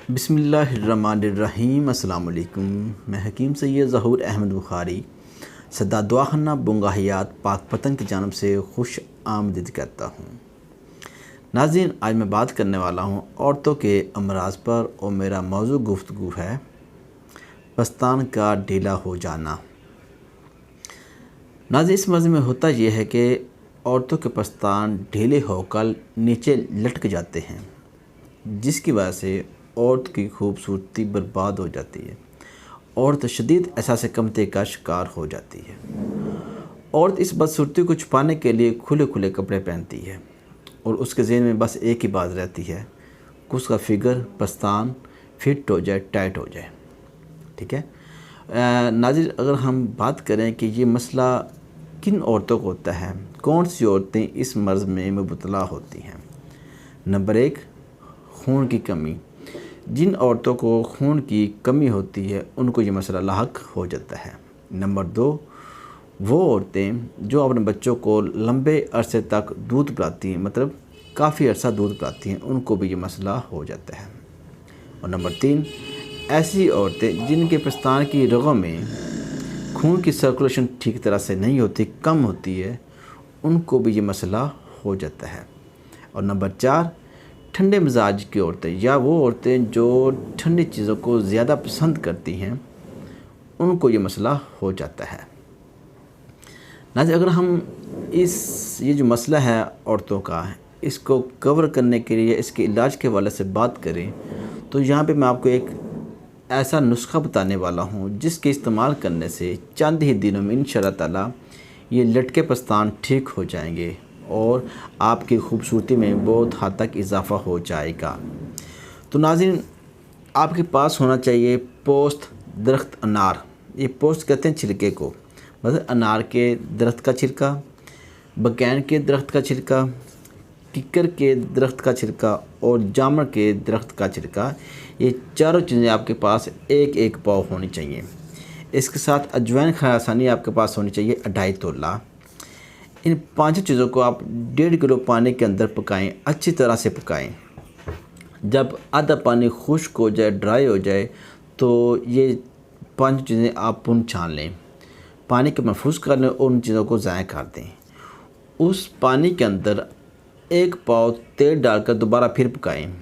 बिस्मिल्लाहिर्रहमानिर्रहीम। अस्सलाम वालेकुम। मैं हकीम सैयद ज़हूर अहमद बुखारी सदा दुआखाना बुंगाहियात पाकपतन की जानब से खुश आमदीद कहता हूँ। नाज़रीन, आज मैं बात करने वाला हूँ औरतों के अमराज पर और मेरा मौजू गुफ्तगू है पस्तान का ढीला हो जाना। नाज़रीन, इस मर्ज़ में होता यह है कि औरतों के पस्तान ढीले होकर नीचे लटक जाते हैं, जिसकी वजह से औरत की खूबसूरती बर्बाद हो जाती है। औरत शदीद एहसास कमते का शिकार हो जाती है। औरत इस बदसूरती को छुपाने के लिए खुले खुले कपड़े पहनती है और उसके ज़हन में बस एक ही बात रहती है कि उसका फिगर पस्तान फिट हो जाए, टाइट हो जाए। ठीक है नाज़रीन, अगर हम बात करें कि ये मसला किन औरतों को होता है, कौन सी औरतें इस मर्ज़ में मुबतला होती हैं। नंबर 1, खून की कमी। जिन औरतों को खून की कमी होती है उनको ये मसला लाहक हो जाता है। नंबर 2, वो औरतें जो अपने बच्चों को लंबे अरसे तक दूध पिलाती हैं, मतलब काफ़ी अरसा दूध पिलाती हैं, उनको भी ये मसला हो जाता है। और नंबर 3, ऐसी औरतें जिनके पस्तान की रगों में खून की सर्कुलेशन ठीक तरह से नहीं होती, कम होती है, उनको भी ये मसला हो जाता है। और नंबर 4, ठंडे मिजाज की औरतें या वो औरतें जो ठंडी चीज़ों को ज़्यादा पसंद करती हैं, उनको ये मसला हो जाता है। नाज़रीन, अगर हम ये जो मसला है औरतों का, इसको कवर करने के लिए इसके इलाज के हवाले से बात करें तो यहाँ पे मैं आपको एक ऐसा नुस्खा बताने वाला हूँ जिसके इस्तेमाल करने से चंद ही दिनों में इंशाअल्लाह ताला ये लटके पस्तान ठीक हो जाएंगे और आपकी खूबसूरती में बहुत हद तक इजाफ़ा हो जाएगा। तो नाज़रीन, आपके पास होना चाहिए पोस्त दरख्त अनार। ये पोस्त कहते हैं छिलके को, मतलब अनार के दरख्त का छिलका, बकैन के दरख्त का छिलका, किक्कर के दरख्त का छिलका और जामन के दरख्त का छिलका। ये चारों चीज़ें आपके पास एक एक पाव होनी चाहिए। इसके साथ अजवाइन खासानी आपके पास होनी चाहिए 2.5 तोला। इन 5 चीज़ों को आप 1.5 किलो पानी के अंदर पकाएं, अच्छी तरह से पकाएं। जब आधा पानी खुश्क हो जाए, ड्राई हो जाए, तो ये 5 चीज़ें आप पुन छान लें, पानी को महफूज कर लें और उन चीज़ों को ज़ाया कर दें। उस पानी के अंदर 1 पाव तेल डालकर दोबारा फिर पकाएं।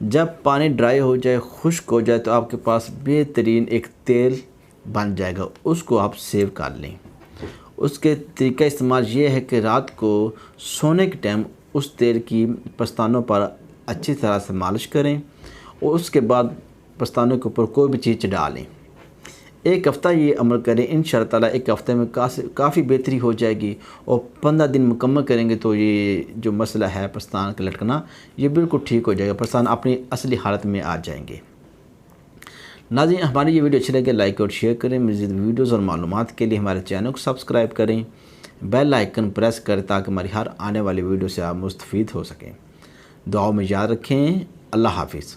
जब पानी ड्राई हो जाए, खुश्क हो जाए, तो आपके पास बेहतरीन एक तेल बन जाएगा, उसको आप सेव कर लें। उसके तरीका इस्तेमाल ये है कि रात को सोने के टाइम उस तेल की पस्तानों पर अच्छी तरह से मालिश करें और उसके बाद पस्तानों के ऊपर कोई भी चीज़ चढ़ा लें। 1 हफ़्ता ये अमल करें, इंशाअल्लाह ताला 1 हफ़्ते में काफ़ी बेहतरी हो जाएगी और 15 दिन मुकम्मल करेंगे तो ये जो मसला है पस्तान का लटकना, ये बिल्कुल ठीक हो जाएगा, पस्तान अपनी असली हालत में आ जाएंगे। नाज़रीन, हमारी ये वीडियो अच्छी लगे लाइक और शेयर करें। मज़ीद वीडियोज़ और मालूमात के लिए हमारे चैनल को सब्सक्राइब करें, बेल आइकन प्रेस करें ताकि हमारी हर आने वाली वीडियो से आप मुस्तफ़ीद हो सकें। दुआओं में याद रखें। अल्लाह हाफ़िज़।